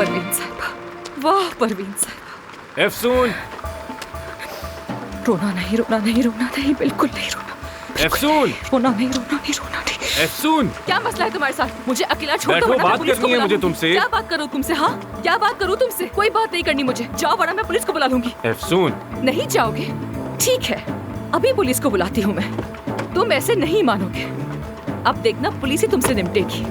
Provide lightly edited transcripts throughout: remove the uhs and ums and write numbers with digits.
परवीन साहिबा, वाह परवीन साहिबा। एफसून, रोना नहीं, रोना नहीं, रोना नहीं, बिल्कुल नहीं रोना। एफसून, रोना नहीं, रोना नहीं, रोना नहीं। एफसून, क्या मसला है तुम्हारे साथ? मुझे अकेला छोड़ दो बैठो, वरना मैं बात पुलिस को करनी है बुला मुझे लूंगी। तुमसे। क्या बात करूं तुमसे? हाँ, क्या बात करूं तुमसे? कोई बात नहीं करनी मुझे। जाओ वरना मैं पुलिस को बुला लूंगी। एफसून, नहीं जाओगे? ठीक है, अभी पुलिस को बुलाती हूँ मैं। तुम ऐसे नहीं मानोगे। अब देखना पुलिस ही तुमसे निपटेगी।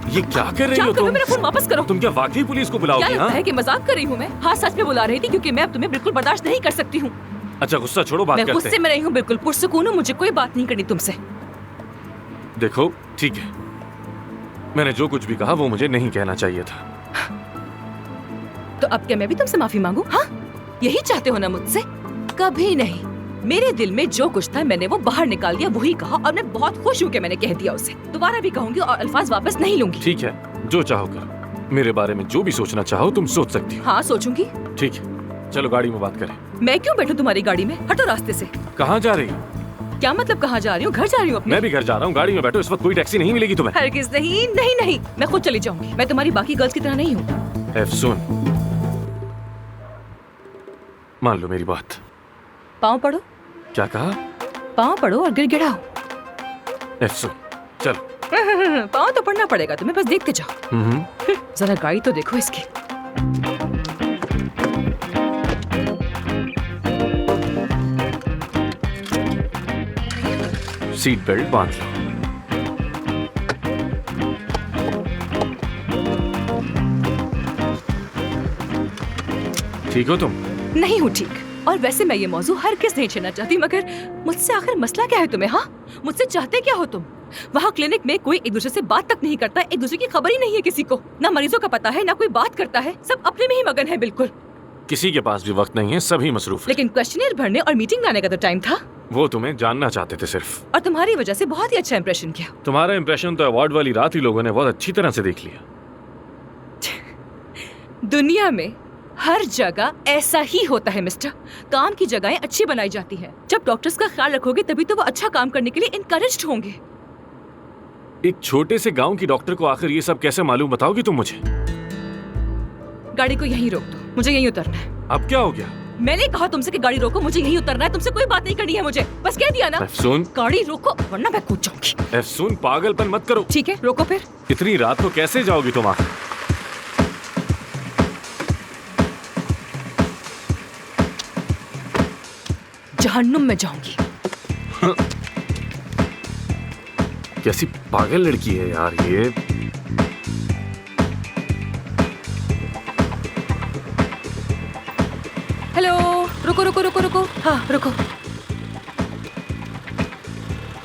ये क्या कर रही क्या हो करूं? तुम? मेरा फोन वापस करो। तुम क्या वाकई पुलिस को क्या बुलाओगी? लगता हाँ, है कि मजाक कर रही हूँ मैं? हाँ, सच में बुला रही थी क्योंकि मैं अब तुम्हें बिल्कुल बर्दाश्त नहीं कर सकती हूँ। अच्छा गुस्सा छोड़ो, बात मैं करते गुस्से हैं। में रही हूँ, बिल्कुल पुरसुकून हूँ। मुझे कोई बात नहीं करनी तुमसे। देखो ठीक है, मैंने जो कुछ भी कहा वो मुझे नहीं कहना चाहिए था। तो अब क्या मैं भी तुमसे माफी मांगू? हाँ, यही चाहते हो ना मुझसे? कभी नहीं। मेरे दिल में जो कुछ था मैंने वो बाहर निकाल दिया, वही कहा, और मैं बहुत खुश हूँ कि मैंने कह दिया उसे। दोबारा भी कहूंगी और अल्फाज वापस नहीं लूंगी। ठीक है, जो चाहो करो। मेरे बारे में जो भी सोचना चाहो तुम सोच सकती हो। हाँ, सोचूंगी। ठीक है, चलो गाड़ी में बात करें। मैं क्यों बैठूं तुम्हारी गाड़ी में? हटो रास्ते से। कहाँ जा रही हो? क्या मतलब कहाँ जा रही हूँ? घर जा रही हूँ अपने। मैं भी घर जा रहा हूँ, गाड़ी में बैठो। इस वक्त कोई टैक्सी नहीं मिलेगी तुम्हें। हरगिज़ नहीं, नहीं नहीं, मैं खुद चली जाऊंगी। मैं तुम्हारी बाकी गर्ल्स की तरह नहीं हूँ। एफसून, मान लो मेरी बात। पाँव पड़ो। क्या कहा? पाँव पड़ो और गिड़गिड़ाओ। एफसून, चलो। पाँव तो पड़ना पड़ेगा तुम्हें, बस देखते जाओ। जरा गाड़ी तो देखो इसकी। सीट बेल्ट बांध लो। ठीक हो तुम? नहीं हूँ ठीक। और वैसे मैं ये मौजू हर किस नहीं छेड़ना चाहती, मगर मुझसे आखिर मसला क्या है तुम्हें? हाँ, मुझसे चाहते क्या हो तुम? वहाँ क्लिनिक में कोई एक दूसरे से बात तक नहीं करता, एक दूसरे की खबर ही नहीं है किसी को। ना मरीजों का पता है, ना कोई बात करता है, सब अपने में ही मगन है बिल्कुल। किसी के पास भी वक्त नहीं है, सभी मसरूफ हैं। लेकिन क्वेश्चनियर भरने और मीटिंग लाने का तो टाइम था। वो तुम्हें जानना चाहते थे सिर्फ। और तुम्हारी वजह से बहुत ही अच्छा इंप्रेशन किया। तुम्हारा इंप्रेशन तो अवार्ड वाली रात ही लोगों ने बहुत अच्छी तरह से देख लिया। दुनिया में हर जगह ऐसा ही होता है मिस्टर। काम की जगहें अच्छी बनाई जाती हैं। जब डॉक्टर्स का ख्याल रखोगे तभी तो वो अच्छा काम करने के लिए इनकरेज्ड होंगे। एक छोटे से गांव की डॉक्टर को आखिर ये सब कैसे मालूम, बताओगी तुम मुझे? गाड़ी को यहीं रोक दो, मुझे यहीं उतरना है। अब क्या हो गया? मैंने कहा तुमसे कि गाड़ी रोको, मुझे यहीं उतरना है। तुमसे कोई बात नहीं करनी है मुझे, बस कह दिया ना। एफसून, गाड़ी रोको वरना मैं कूद जाऊंगी। एफसून, पागलपन मत करो। ठीक है, रोको फिर। इतनी रात को कैसे जाओगी तुम आखिर? जहन्नुम में जाऊंगी। कैसी पागल लड़की है यार ये। हेलो, रुको रुको रुको रुको। हाँ रुको।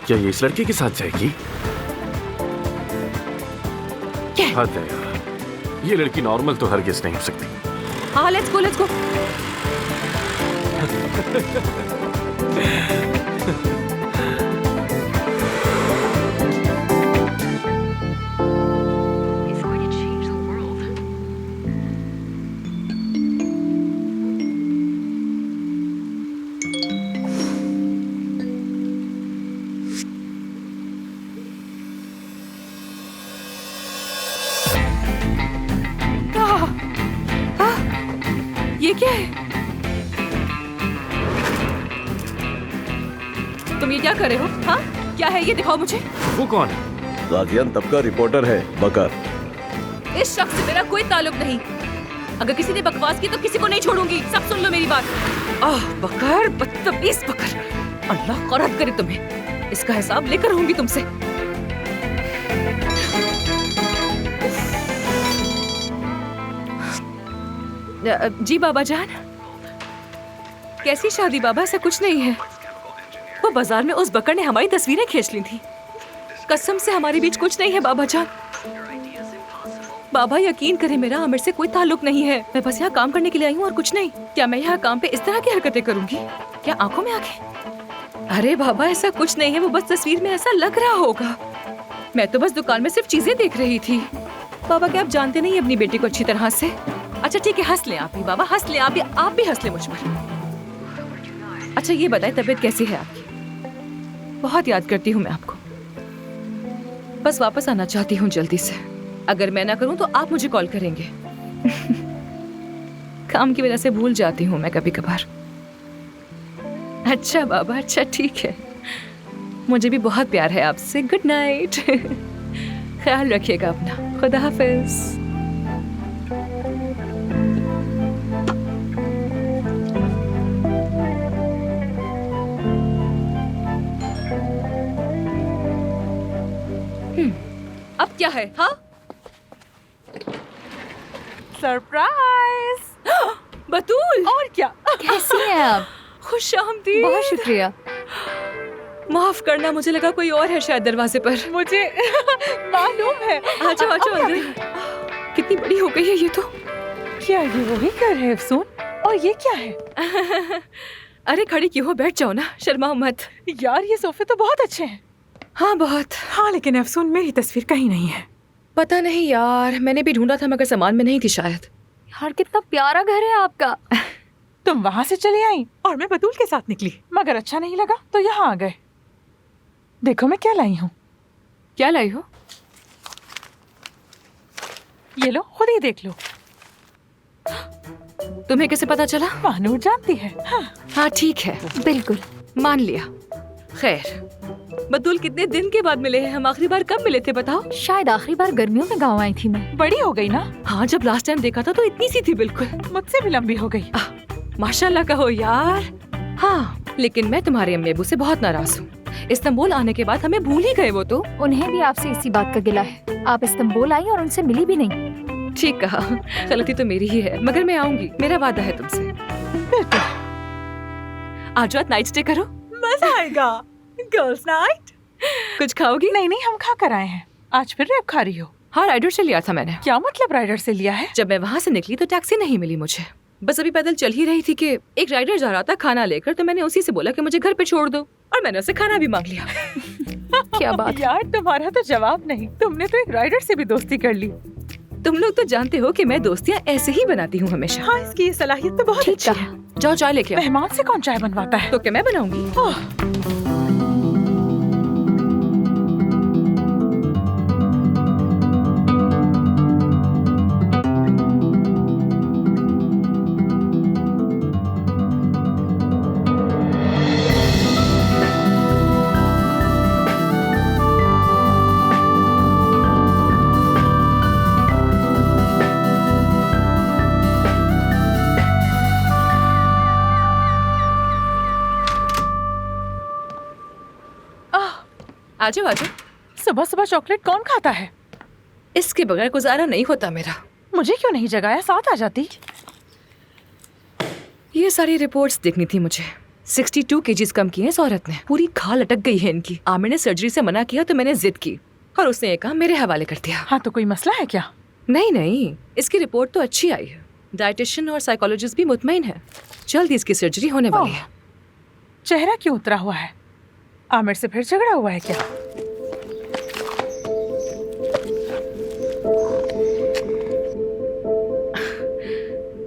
क्या ये इस लड़के के साथ जाएगी? क्या? हद है यार, ये लड़की नॉर्मल तो हरगिज़ नहीं हो सकती। हाँ, let's go let's go. It's going to change the world. ये क्या है? तुम ये क्या कर रहे हो? हाँ, क्या है ये? दिखाओ मुझे। वो कौन है? गाजियान तब का रिपोर्टर है, बकर। इस शख्स से मेरा कोई ताल्लुक नहीं। अगर किसी ने बकवास की तो किसी को नहीं छोड़ूंगी। सब सुन लो मेरी बात। आह बकर, बदतमीज बकर। अल्लाह खौरत करे तुम्हें। इसका हिसाब लेकर रहूंगी तुमसे। जी बाबा जान। कैसी शादी बाबा? ऐसा कुछ नहीं है। वो बाजार में उस बकर ने हमारी तस्वीरें खींच ली थी। कसम से हमारे बीच कुछ नहीं है बाबा जान। बाबा यकीन करें, मेरा आमिर से कोई ताल्लुक नहीं है। मैं बस यहाँ काम करने के लिए आई हूँ और कुछ नहीं। क्या मैं यहाँ काम पे इस तरह की हरकतें करूंगी? क्या आंखों में आंखें? अरे बाबा ऐसा कुछ नहीं है, वो बस तस्वीर में ऐसा लग रहा होगा। मैं तो बस दुकान में सिर्फ चीजें देख रही थी। बाबा क्या आप जानते नहीं अपनी बेटी को अच्छी तरह से? अच्छा ठीक है, हंस ले आप भी बाबा, हंस ले आप भी हंस ले मुझ पर। अच्छा ये बताए तबीयत कैसी है आपकी? बहुत याद करती हूँ मैं आपको। बस वापस आना चाहती हूँ जल्दी से। अगर मैं ना करूं तो आप मुझे कॉल करेंगे। काम की वजह से भूल जाती हूँ मैं कभी कभार। अच्छा बाबा, अच्छा ठीक है। मुझे भी बहुत प्यार है आपसे। Good night. ख्याल रखिएगा अपना। खुदा हाफिज। अब क्या है? हाँ, सरप्राइज। बतूल। और क्या? कैसी हैं आप? खुश आमदीद। बहुत शुक्रिया। माफ करना, मुझे लगा कोई और है शायद दरवाजे पर। मुझे मालूम है। आ जाओ, आ जाओ अंदर। कितनी बड़ी हो गई है ये तो। क्या ये वही घर है अफसून? और ये क्या है? अरे खड़ी क्यों हो? बैठ जाओ ना, शर्माओ मत। यार ये सोफे तो बहुत अच्छे हैं। हाँ बहुत। हाँ लेकिन अफसून मेरी तस्वीर कहीं नहीं है। पता नहीं यार, मैंने भी ढूंढा था मगर सामान में नहीं थी शायद। यार कितना प्यारा घर है आपका। तुम वहाँ से चली आई और मैं बतूल के साथ निकली, मगर अच्छा नहीं लगा तो यहाँ आ गए। देखो मैं क्या लाई हूँ। क्या लाई हो? ये लो, खुद ही देख लो। तुम्हें कैसे पता चला? मानूर जानती है। हाँ ठीक है, बिल्कुल। मान लिया। खैर बतूल, कितने दिन के बाद मिले हैं हम? आखिरी बार कब मिले थे बताओ? शायद आखिरी बार गर्मियों में गाँव आई थी मैं। बड़ी हो गई ना? हाँ, जब लास्ट टाइम देखा था तो इतनी सी थी बिल्कुल। मुझसे भी लंबी हो गई। माशाल्लाह कहो यार। हाँ, लेकिन मैं तुम्हारे अम्मी अबू से बहुत नाराज हूँ। इस्तांबुल आने के बाद हमें भूल ही गए वो तो। उन्हें भी आपसे इसी बात का गिला है। आप इस्तांबुल आई और उनसे मिली भी नहीं। ठीक कहा, गलती तो मेरी ही है, मगर मैं आऊंगी, मेरा वादा है तुमसे। बिल्कुल। आज रात नाइट स्टे करो। मजा आएगा। Girls night. कुछ खाओगी? नहीं नहीं, हम खा कर आए हैं। आज फिर रैप खा रही हो? हाँ, राइडर से लिया था मैंने। क्या मतलब राइडर से लिया है? जब मैं वहाँ से निकली तो टैक्सी नहीं मिली मुझे। बस अभी पैदल चल ही रही थी कि एक राइडर जा रहा था खाना लेकर, तो मैंने उसी से बोला कि मुझे घर पे छोड़ दो, और मैंने उसे खाना भी मांग लिया। क्या बात। यार तुम्हारा तो जवाब नहीं। तुमने तो एक राइडर से भी दोस्ती कर ली। तुम लोग तो जानते हो कि मैं दोस्तियाँ ऐसे ही बनाती हूँ हमेशा। हाँ, इसकी ये सलाहियत तो बहुत ठीक अच्छी है। कहा। जाओ चाय लेके आओ। मेहमान से कौन चाय बनवाता है? तो क्या मैं बनाऊंगी? आजो आजो। सुबह सुबह चॉकलेट कौन खाता है? इसके बगैर गुजारा नहीं होता मेरा। मुझे क्यों नहीं जगाया? साथ आ जाती। ये सारी रिपोर्ट्स देखनी थी मुझे। 62 केजीज कम किए इस औरत ने। पूरी खाल अटक गई है इनकी। आमिर ने सर्जरी से मना किया तो मैंने जिद की और उसने ये काम मेरे हवाले कर दिया। हाँ तो कोई मसला है क्या? नहीं नहीं, इसकी रिपोर्ट तो अच्छी आई है। डाइटिशियन और साइकोलॉजिस्ट भी मुतमईन है। जल्द इसकी सर्जरी होने वाली है। चेहरा क्यों उतरा हुआ है? आमिर से फिर झगड़ा हुआ है क्या?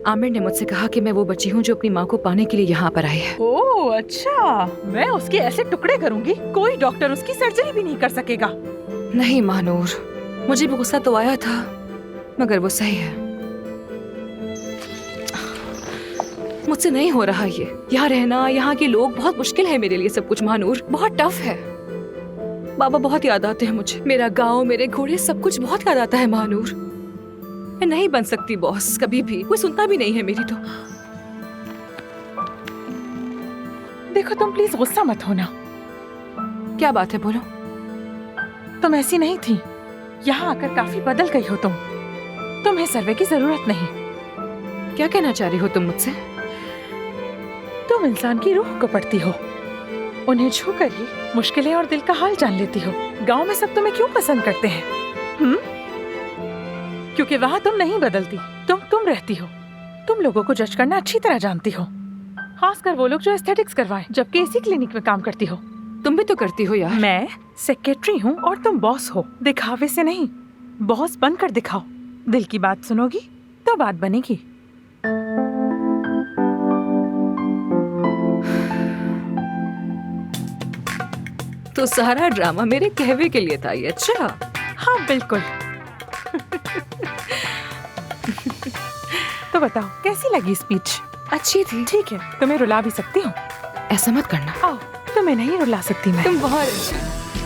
आमिर ने मुझसे कहा कि मैं वो बच्ची हूँ जो अपनी माँ को पाने के लिए यहाँ पर आई है। ओह अच्छा, मैं उसके ऐसे टुकड़े करूंगी कोई डॉक्टर उसकी सर्जरी भी नहीं कर सकेगा। नहीं मानूर, मुझे भी गुस्सा तो आया था, मगर वो सही है। मुझसे नहीं हो रहा ये। यहाँ रहना, यहाँ के लोग, बहुत मुश्किल है मेरे लिए सब कुछ मानूर। बहुत टफ है। बाबा बहुत याद आते हैं मुझे। मेरा गांव, मेरे घोड़े, सब कुछ बहुत याद आता है मानूर। मैं नहीं बन सकती बॉस कभी भी। कोई सुनता भी नहीं है मेरी तो। देखो तुम प्लीज गुस्सा मत होना। क्या बात है, बोलो। तुम ऐसी नहीं थी। यहाँ आकर काफी बदल गई हो तुम। तुम्हें सर्वे की जरूरत नहीं। क्या कहना चाह रही हो तुम मुझसे? तुम इंसान की रूह को पढ़ती हो। उन्हें छू कर ही मुश्किलें और दिल का हाल जान लेती हो। गांव में सब तुम्हें क्यों पसंद करते हैं? क्योंकि वहाँ तुम नहीं बदलती। तुम रहती हो। तुम लोगों को जज करना अच्छी तरह जानती हो, खासकर वो लोग जो एस्थेटिक्स करवाएं, जबकि इसी क्लिनिक में काम करती हो। तुम भी तो करती हो यार। मैं सेक्रेटरी हूँ और तुम बॉस हो। दिखावे से नहीं, बॉस बनकर दिखाओ। दिल की बात सुनोगी तो बात बनेगी। तो सारा ड्रामा मेरे कहवे के लिए था ये? अच्छा। हाँ बिल्कुल। तो बताओ कैसी लगी स्पीच? अच्छी थी। ठीक है, तुम्हें रुला भी सकती हूँ। ऐसा मत करना। आओ, तुम्हें नहीं रुला सकती मैं। तुम बहुत अच्छी।